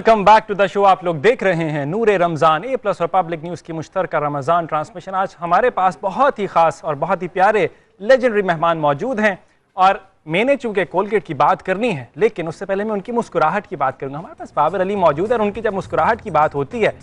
Welcome back to the show. आप लोग देख रहे हैं नूरे रमज़ान ए प्लस और पब्लिक न्यूज़ की मुश्तरका रमज़ान ट्रांसमिशन। आज हमारे पास बहुत ही ख़ास और बहुत ही प्यारे लेजेंडरी मेहमान मौजूद हैं और मैंने चूंकि कोलगेट की बात करनी है, लेकिन उससे पहले मैं उनकी मुस्कुराहट की बात करूँगा। हमारे पास बाबर अली मौजूद है और उनकी जब मुस्कुराहट की बात होती है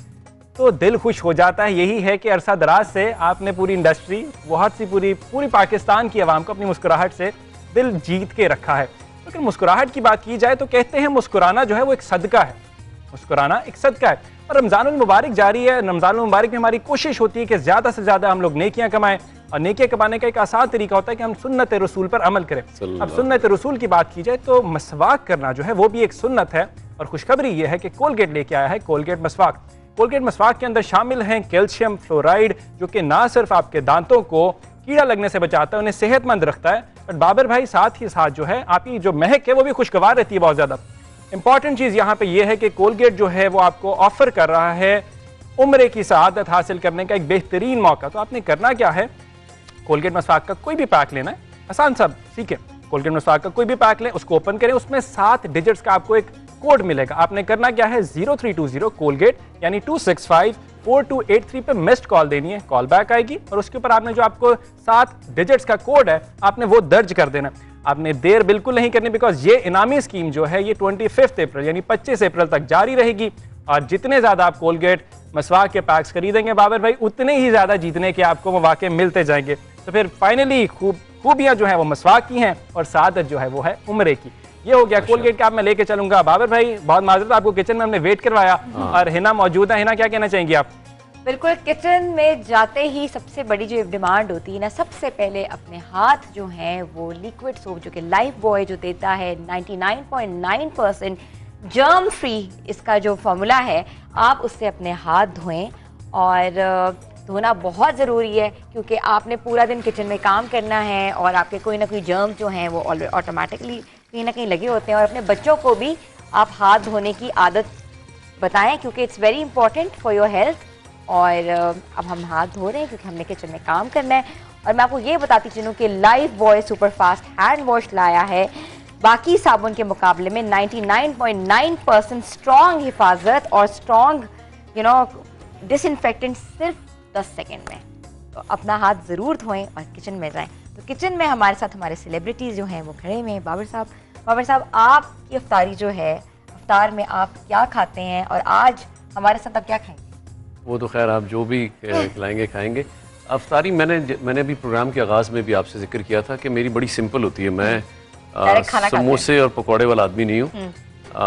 तो दिल खुश हो जाता है। यही है कि अरसा दराज से आपने पूरी इंडस्ट्री, बहुत सी पूरी पाकिस्तान की आवाम को अपनी मुस्कुराहट से दिल जीत के रखा है। लेकिन मुस्कुराहट की बात की जाए तो कहते हैं मुस्कुराना जो है वो एक सदका है। मुस्कुराना एक सदका है और रमज़ानुल मुबारक जारी है। रमज़ानुल मुबारक में हमारी कोशिश होती है कि ज़्यादा से ज़्यादा हम लोग नेकियां कमाएं और नेकियां कमाने का एक आसान तरीका होता है कि हम सुन्नत रसूल पर अमल करें। अब सुन्नत रसूल की बात की जाए तो मसवाक करना जो है वो भी एक सुन्नत है और खुशखबरी ये है कि कोलगेट लेके आया है कोलगेट मसवाक। कोलगेट मसवाक के अंदर शामिल हैं कैल्शियम फ्लोराइड, जो कि ना सिर्फ आपके दांतों को कीड़ा लगने से बचाता है, उन्हें सेहतमंद रखता है, बट बाबर भाई साथ ही साथ जो है आपकी जो महक है वो भी खुशगवार रहती है बहुत ज़्यादा। इंपॉर्टेंट चीज़ यहाँ पे ये है कि कोलगेट जो है वो आपको ऑफर कर रहा है उम्रे की सआदत हासिल करने का एक बेहतरीन मौका। तो आपने करना क्या है, कोलगेट मसवाक का कोई भी पैक लेना है, आसान सब सीखें। कोलगेट मसवाक का कोई भी पैक लें, उसको ओपन करें, उसमें 7 डिजिट्स का आपको एक कोड मिलेगा। आपने करना क्या है, 0320 कोलगेट यानी 2654283 पे मिस्ड कॉल देनी है, कॉल बैक आएगी और उसके ऊपर आपने जो आपको 7 डिजिट्स का कोड है आपने वो दर्ज कर देना। आपने देर बिल्कुल नहीं करनी, बिकॉज ये इनामी स्कीम जो है ये 25 अप्रैल यानी 25 अप्रैल तक जारी रहेगी और जितने ज्यादा आप कोलगेट मसवाक के पैक्स खरीदेंगे बाबर भाई, उतने ही ज्यादा जीतने के आपको मौके मिलते जाएंगे। तो फिर फाइनली खूबियां जो है वो मसवाक की हैं और सादत जो है वो है उम्रे की। ये हो गया कोलगेट का। अब मैं लेके चलूंगा बाबर भाई, बहुत माजरत आपको किचन में हमने वेट करवाया और हिना मौजूद है। हिना क्या कहना चाहेंगी आप? बिल्कुल, किचन में जाते ही सबसे बड़ी जो डिमांड होती है ना, सबसे पहले अपने हाथ जो हैं वो लिक्विड सोप जो कि लाइफ बॉय जो देता है 99.9% जर्म फ्री, इसका जो फॉर्मूला है, आप उससे अपने हाथ धोएं। और धोना बहुत ज़रूरी है क्योंकि आपने पूरा दिन किचन में काम करना है और आपके कोई ना कोई जर्म जो हैं वो ऑटोमेटिकली कहीं ना कहीं लगे होते हैं। और अपने बच्चों को भी आप हाथ धोने की आदत बताएं क्योंकि it's very important for your health. और अब हम हाथ धो रहे हैं क्योंकि हमने किचन में काम करना है। और मैं आपको ये बताती चलूँ कि life boy super fast hand wash लाया है बाकी साबुन के मुकाबले में 99.9% स्ट्रॉन्ग हिफाजत और स्ट्रॉन्ग डिसइंफेक्टेंट सिर्फ 10 सेकेंड में। तो अपना हाथ ज़रूर धोएं और किचन में जाएं। तो किचन में हमारे साथ हमारे सेलिब्रिटीज़ जो हैं वो खड़े हुए हैं। बाबर साहब आपकी अफ्तारी जो है, अफ्तार में आप क्या खाते हैं और आज हमारे साथ आप क्या खाएंगे? वो तो खैर आप जो भी खिलाएंगे खाएंगे। अफ्तारी मैंने भी प्रोग्राम के आगाज़ में भी आपसे जिक्र किया था कि मेरी बड़ी सिंपल होती है। मैं समोसे और पकौड़े वाला आदमी नहीं हूँ।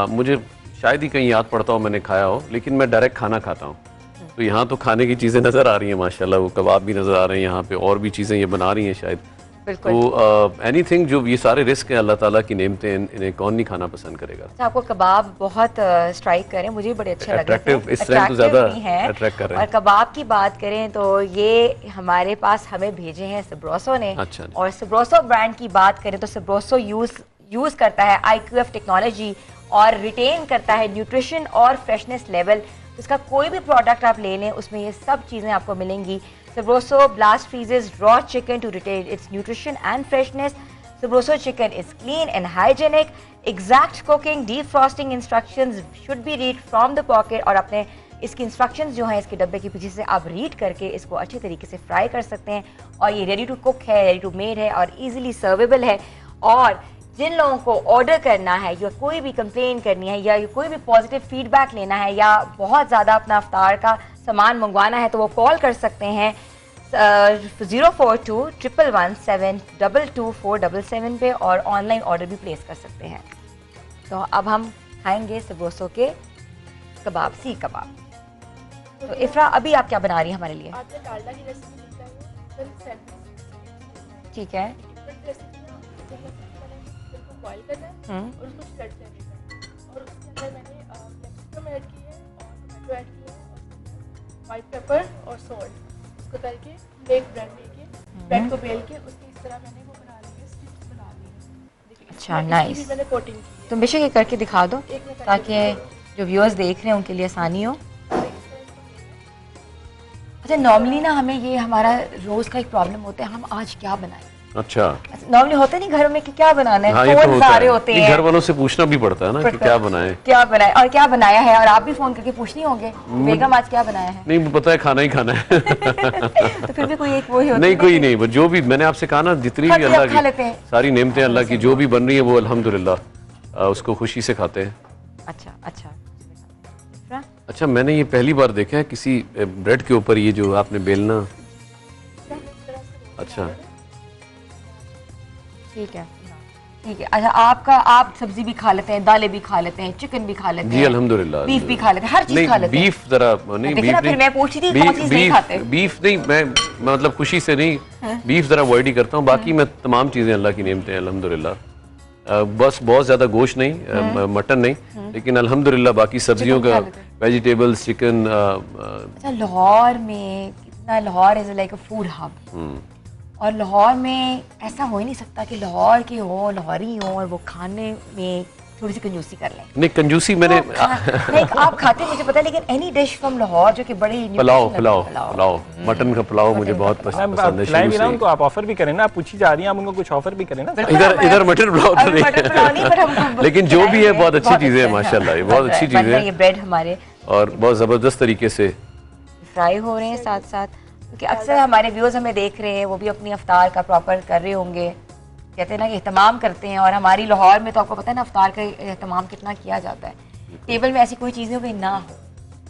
मुझे शायद ही कहीं याद पड़ता हो मैंने खाया हो, लेकिन मैं डायरेक्ट खाना खाता हूँ। तो यहाँ तो खाने की चीज़ें नज़र आ रही हैं माशाल्लाह, वो कबाब भी नज़र आ रहे हैं यहाँ पे, और भी चीज़ें ये बना रही हैं शायद। तो एनीथिंग जो ये सारे रिस्क हैं अल्लाह ताला की नेमतें, इन्हें कौन नहीं खाना पसंद करेगा। अच्छा, आपको कबाब बहुत स्ट्राइक करें, मुझे बड़े अच्छे लगे थे, इस टाइम तो ज़्यादा अट्रैक्ट कर रहे हैं। और कबाब की बात करें तो ये हमारे पास हमें भेजे हैं सब्रोसो ने। अच्छा। और सब्रोसो ब्रांड की बात करें तो सब्रोसो यूज़ करता है IQF टेक्नोलॉजी और रिटेन करता है न्यूट्रिशन और फ्रेशनेस लेवल। इसका कोई भी प्रोडक्ट आप ले लें उसमें ये सब चीज़ें आपको मिलेंगी। Sabroso blast freezes raw chicken to retain its nutrition and freshness. Sabroso chicken is clean and hygienic. Exact cooking, defrosting instructions should be read from the pocket। और अपने इसकी इंस्ट्रक्शंस जो हैं इसके डब्बे के पीछे से आप रीड करके इसको अच्छे तरीके से फ्राई कर सकते हैं। और ये रेडी टू कुक है, रेडी टू मेड है और इजीली सर्वेबल है। और जिन लोगों को ऑर्डर करना है या कोई भी कंप्लेन करनी है या कोई भी पॉजिटिव फीडबैक लेना है या बहुत ज़्यादा अपना अफ्तार का सामान मंगवाना है तो वो कॉल कर सकते हैं 042-111-722-477 पे और ऑनलाइन ऑर्डर भी प्लेस कर सकते हैं। तो अब हम खाएंगे सब्रोसो के कबाब, सीख कबाब। तो इफ्रा, अभी आप क्या बना रही हैं हमारे लिए? ठीक है। बॉईल करना है और उसको स्लट करना है और उसके अंदर मैंने कैप्सिकम ऐड की है और टोमेटो ऐड की है और वाइट पेपर और सॉल्ट, उसको करके ब्रेड लेके ब्रेड को बेल के उसकी इस तरह मैंने वो बना ली है, स्टिक्स बना ली है। अच्छा, नाइस। मैंने कोटिंग की है। तुम बेशक ये करके दिखा दो ताकि जो व्यूअर्स देख रहे हैं उनके लिए आसानी हो। अच्छा, नॉर्मली ना हमें ये हमारा रोज़ का एक प्रॉब्लम होता है, हम आज क्या बनाएं? अच्छा, नॉर्मली होता नहीं घरों में कि क्या बनाना है, हाँ, ये तो फोन होता सारे है। होते नहीं, हैं, घर वालों से पूछना भी पड़ता है ना कि क्या बनाए, क्या बनाए और क्या बनाया है, और आप भी फोन करके पूछनी होंगे बेगम आज क्या बनाया है। नहीं पता है, खाना ही खाना है। तो फिर भी कोई एक वही होता नहीं, है कोई नहीं, वो जो भी मैंने आपसे कहा ना, जितनी भी खा अल्लाह लेते की हैं। सारी नेमतें अल्लाह की जो भी बन रही है वो अल्हम्दुलिल्लाह उसको खुशी से खाते हैं। अच्छा अच्छा। अच्छा, मैंने ये पहली बार देखा है किसी ब्रेड के ऊपर ये जो आपने बेलना। अच्छा ठीक है ठीक है। अच्छा, आप सब्जी भी खा लेते हैं, दालें भी खा लेते हैं, चिकन भी खा लेते जी हैं, अल्हम्दुलिल्लाह, बीफ भी खा लेते हैं, हर चीज खा लेते हैं। बीफ जरा नहीं, देखिए ना, बीफ फिर मैं पूछ रही थी कौन चीज नहीं खाते। बीफ नहीं, मैं मतलब खुशी से नहीं, बीफ जरा अवॉइड ही करता हूँ। बाकी मैं तमाम चीजें अल्लाह की नेमतें हैं अल्हम्दुलिल्लाह। बस बहुत ज्यादा गोश्त नहीं, मटन नहीं, लेकिन अल्हम्दुलिल्लाह बाकी सब्जियों का, वेजिटेबल्स, चिकन। अच्छा, लाहौर में कितना, Lahore is like a food hub, और लाहौर में ऐसा हो ही नहीं सकता कि लाहौर के हो, लाहौरी हो और वो खाने में थोड़ी सी कंजूसी कर लें। नहीं, कंजूसी मैंने नहीं, आप खाते मुझे पता है, लेकिन एनी डिश फ्रॉम लाहौर जो कि बड़ी पुलाव मटन का पुलाव मुझे बहुत पसंद है शुरू से। उनको आप ऑफर भी करें ना, आप पूछी जा रही हैं, आप उनको कुछ ऑफर भी करें ना। इधर मटन पुलाव तो नहीं, लेकिन जो भी है बहुत अच्छी चीजें हैं माशाल्लाह, ये बहुत अच्छी चीजें हैं। ये ब्रेड हमारे और बहुत जबरदस्त तरीके से फ्राई हो रहे हैं साथ साथ, क्योंकि अक्सर हमारे व्यूअर्स हमें देख रहे हैं, वो भी अपनी अफ्तार का प्रॉपर कर रहे होंगे, कहते हैं ना कि एहतमाम करते हैं, और हमारी लाहौर में तो आपको पता है ना अफ्तार का एहतमाम कितना किया जाता है, टेबल में ऐसी कोई चीज़ नहीं ना हो।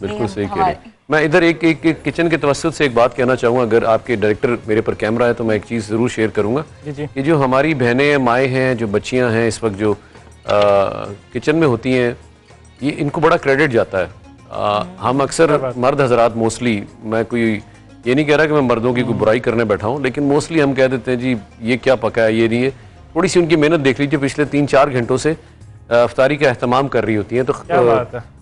बिल्कुल सही कह रहे हैं। मैं इधर एक किचन के तवस्सुत से एक बात कहना चाहूँगा, अगर आपके डायरेक्टर मेरे पर कैमरा है तो मैं एक चीज़ ज़रूर शेयर करूँगा कि जो हमारी बहनें हैं, माएँ हैं, जो बच्चियाँ हैं इस वक्त जो किचन में होती हैं, ये इनको बड़ा क्रेडिट जाता है। हम अक्सर मर्द हजरात मोस्टली, मैं कोई ये नहीं कह रहा कि मैं मर्दों की कोई बुराई करने बैठा हूँ, लेकिन मोस्टली हम कह देते हैं जी ये क्या पका है, ये नहीं है। थोड़ी सी उनकी मेहनत देख लीजिए, पिछले 3-4 घंटों से अफ्तारी का एहतमाम कर रही होती हैं, तो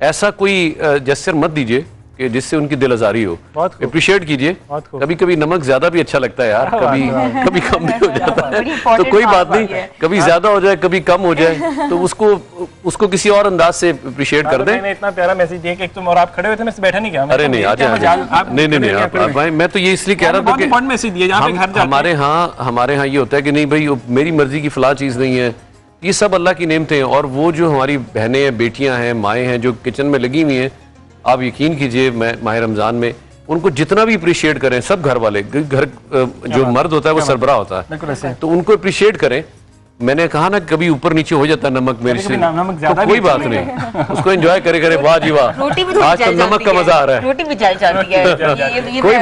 ऐसा कोई जेस्चर मत दीजिए कि जिससे उनकी दिल आजारी हो। अप्रिशिएट कीजिए। कभी कभी नमक ज्यादा भी अच्छा लगता है यार, कभी कम भी हो जाता है, तो कोई बात नहीं, कभी ज्यादा हो जाए कभी कम हो जाए, तो उसको किसी और अंदाज से अप्रिशिएट कर दें। मैंने इतना प्यारा मैसेज दिया कि तुम और आप खड़े हुए थे, मैं बैठा नहीं गया। अरे नहीं, आ जाए, नहीं आप भाई, मैं तो ये इसलिए कह रहा था कि मैसेज दिया हमारे यहाँ ये होता है कि नहीं भाई मेरी मर्जी की फला चीज नहीं है, ये सब अल्लाह की नेमतें हैं। और वो जो हमारी बहनें हैं, बेटियां हैं, माएँ हैं जो किचन में लगी हुई हैं, आप यकीन कीजिए माह रमज़ान में उनको जितना भी अप्रिशिएट करें, सब घर वाले, घर जो मर्द होता है वो सरबराह होता है, तो उनको अप्रिशिएट करें। मैंने कहा ना कभी ऊपर नीचे हो जाता है नमक मेरे से, तो कोई बात नहीं, उसको एंजॉय करे वाह जी वाह, आज तो नमक का मजा आ रहा है, रोटी भी जल जाती है। कोई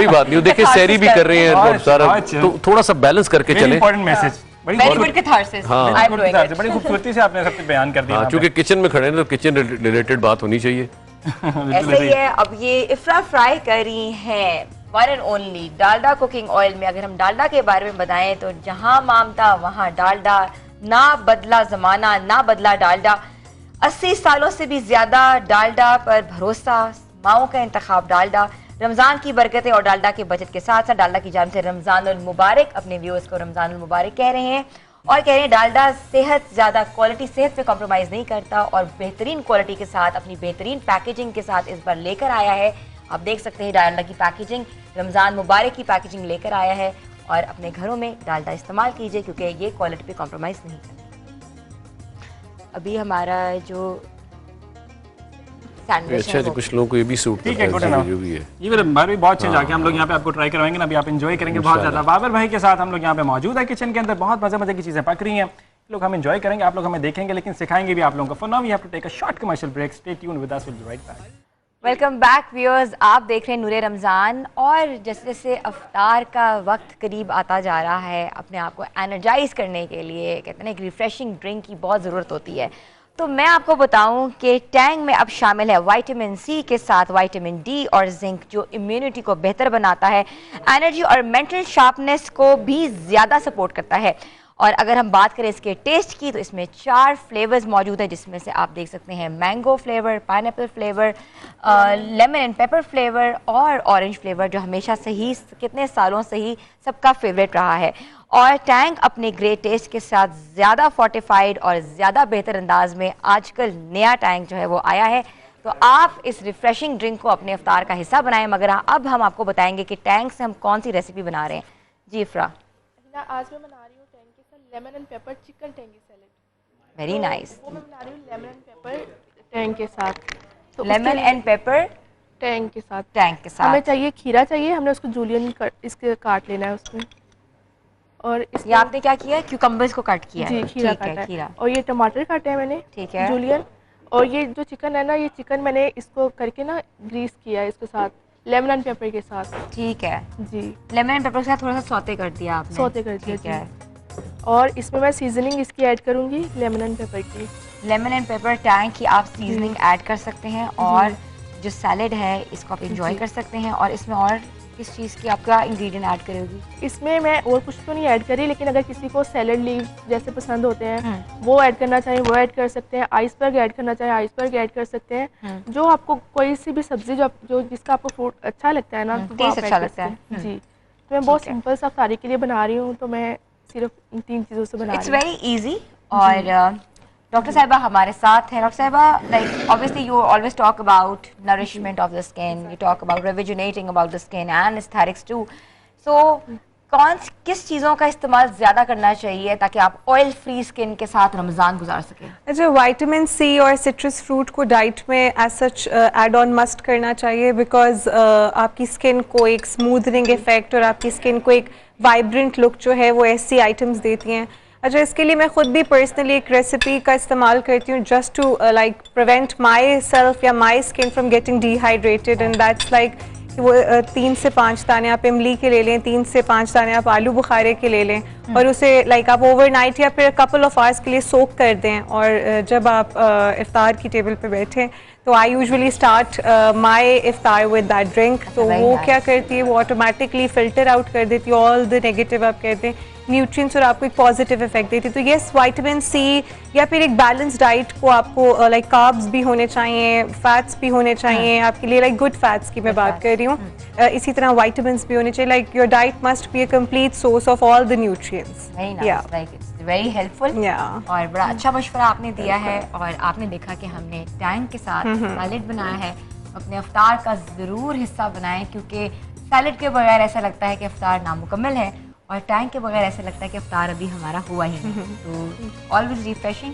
बात नहीं, देखिए सैरी भी कर रहे हैं बहुत सारा, तो थोड़ा सा बैलेंस करके चले। बड़ी खूबसूरती से आपने सब बयान कर दिया। क्योंकि किचन में खड़े हैं तो किचन रिलेटेड बात होनी चाहिए। ऐसे ही है। अब ये इफ्रा फ्राई कर रही हैं one and only Dalda cooking oil में। अगर हम डालडा के बारे में बताएं तो जहां मामता वहां डालडा, ना बदला जमाना ना बदला डालडा। 80 सालों से भी ज्यादा डालडा पर भरोसा, माओ का इंतखाब डालडा। रमजान की बरकतें और डालडा के बजट के साथ साथ डालडा की जान से रमजानुल मुबारक, अपने व्यूअर्स को रमजानुल मुबारक कह रहे हैं, और कह रहे हैं डालडा सेहत, ज़्यादा क्वालिटी, सेहत पे कॉम्प्रोमाइज़ नहीं करता, और बेहतरीन क्वालिटी के साथ अपनी बेहतरीन पैकेजिंग के साथ इस बार लेकर आया है। आप देख सकते हैं डालडा की पैकेजिंग, रमज़ान मुबारक की पैकेजिंग लेकर आया है, और अपने घरों में डालडा इस्तेमाल कीजिए क्योंकि ये क्वालिटी पे कॉम्प्रोमाइज़ नहीं करता। अभी हमारा जो अच्छा जी, कुछ लोगों को ये भी सूट करता है, जो भी है ये मेरे भी बहुत चेंज आके हम लोग यहाँ पे आपको ट्राई करवाएंगे ना, अभी आप एंजॉय करेंगे बहुत ज्यादा। बाबर भाई के साथ हम लोग यहाँ पे मौजूद है किचन के अंदर, बहुत मजे की चीजें पक रही हैं, लोग हम एंजॉय करेंगे, आप लोग हमें देखेंगे, लेकिन सिखाएंगे भी आप लोगों को। For now we have to take a short commercial break, stay tuned with us, will be right back. Welcome back viewers, आप देख रहे हैं नूरे रमज़ान, और जैसे जैसे अफ्तार का वक्त करीब आता जा रहा है, अपने आप को एनर्जाइज करने के लिए कहते हैं एक रिफ्रेशिंग ड्रिंक की बहुत ज़रूरत होती है। तो मैं आपको बताऊं कि टैंग में अब शामिल है विटामिन सी के साथ विटामिन डी और जिंक, जो इम्यूनिटी को बेहतर बनाता है, एनर्जी और मेंटल शार्पनेस को भी ज़्यादा सपोर्ट करता है। और अगर हम बात करें इसके टेस्ट की तो इसमें 4 फ्लेवर्स मौजूद हैं, जिसमें से आप देख सकते हैं mango flavour, pineapple flavour, lemon and paper flavour और ऑरेंज फ्लेवर, जो हमेशा से ही कितने सालों से ही सबका फेवरेट रहा है। और टैंग अपने ग्रेट टेस्ट के साथ ज़्यादा फोर्टिफाइड और ज़्यादा बेहतर अंदाज में आजकल नया टैंग जो है वो आया है। तो आप इस रिफ्रेशिंग ड्रिंक को अपने अफ्तार का हिस्सा बनाएं। मगर अब हम आपको बताएंगे कि टैंग से हम कौन सी रेसिपी बना रहे हैं। जी इफ्रा। ना आज मैं बना रही हूँ टैंग के साथ lemon and pepper chicken tangy salad. Very nice. वो मैं बना रही हूँ लेमन एंड पेपर टैंग के साथ। तो लेमन एंड पेपर टैंग के साथ। टैंग के साथ हमें चाहिए खीरा चाहिए, हमने उसको जूलियन इसके काट लेना है उसमें। और ये आपने क्या किया है? क्यूकम्बर्स को कट किया जी, है? खीरा ठीक है, काटा खीरा। है। और ये टमाटर काटे हैं मैंने, ठीक है। जूलियन। और ये जो चिकन है ना, ये चिकन मैंने इसको करके ना ग्रीस किया है इसके साथ लेमन एंड पेपर के साथ। ठीक है जी, लेमन एंड पेपर के साथ थोड़ा सा सौते कर दिया आपने। सौते कर दिया ठीक है। और इसमें मैं सीजनिंग इसकी ऐड करूँगी लेमन एंड पेपर की। लेमन एंड पेपर टैंग की आप सीजनिंग ऐड कर सकते हैं और जो सैलेड है इसको आप इंजॉय कर सकते हैं। और इसमें और किस चीज़ की आपका इंग्रेडिएंट ऐड करोगी? इसमें मैं और कुछ तो नहीं ऐड करी, लेकिन अगर किसी को सैलड लीव जैसे पसंद होते हैं वो ऐड करना चाहें वो ऐड कर सकते हैं। आइसबर्ग ऐड करना चाहें आइसबर्ग ऐड कर सकते हैं। जो आपको कोई सी भी सब्जी जो जिसका आपको फ्रूट अच्छा लगता है ना, तो वो टेस्ट आप अच्छा ऐड कर लगता है। सकते हैं। जी, तो मैं बहुत सिंपल सा अफ्तारी के लिए बना रही हूँ, तो मैं सिर्फ इन 3 चीज़ों से बना इट्स रही हूँ। Very easy. और डॉक्टर साहिबा हमारे साथ हैं। डॉक्टर साहिबा, like obviously you always talk about nourishment of the skin, you talk about rejuvenating about the skin and aesthetics too. So किस चीज़ों का इस्तेमाल ज़्यादा करना चाहिए ताकि आप ऑयल फ्री स्किन के साथ रमज़ान गुजार सकें? अच्छा, विटामिन सी और सिट्रस फ्रूट को डाइट में as such add on must करना चाहिए, बिकॉज आपकी स्किन को एक स्मूथनिंग इफेक्ट और आपकी स्किन को एक वाइब्रेंट लुक जो है वो ऐसी आइटम्स देती हैं। अच्छा, इसके लिए मैं खुद भी पर्सनली एक रेसिपी का इस्तेमाल करती हूँ just to like prevent myself या my skin from getting dehydrated, and that's like वो 3 से 5 दाने आप इमली के ले लें, 3 से 5 दाने आप आलू बुखारे के ले लें और उसे लाइक आप ओवरनाइट या फिर कपल ऑफ आवर्स के लिए सोक कर दें। और जब आप इफ्तार की टेबल पे बैठें तो I usually start my iftar with that drink. तो वो क्या करती है, वो ऑटोमेटिकली फिल्टर आउट कर देती है ऑल द नेगेटिव आप कहते हैं न्यूट्रिएंट्स और आपको एक पॉजिटिव इफेक्ट देती है। तो येस, विटामिन सी या फिर एक बैलेंस डाइट को आपको लाइक कार्ब्स भी होने चाहिए, फैट्स भी होने चाहिए आपके लिए, लाइक गुड फैट्स की मैं बात कर रही हूँ। इसी तरह विटामिन्स भी होने चाहिए। Like your diet must be a complete source of all the nutrients. Very helpful. और बड़ा अच्छा मशवरा आपने दिया है। और आपने देखा कि हमने टैंग के साथ सैलेड बनाया है। अपने इफ्तार का ज़रूर हिस्सा बनाएं, क्योंकि सैलेड के बगैर ऐसा लगता है कि इफ्तार नामुकम्मल है और टैंग के बगैर ऐसा लगता है कि इफ्तार अभी हमारा हुआ ही नहीं। तो ऑलवेज रिफ्रेशिंग।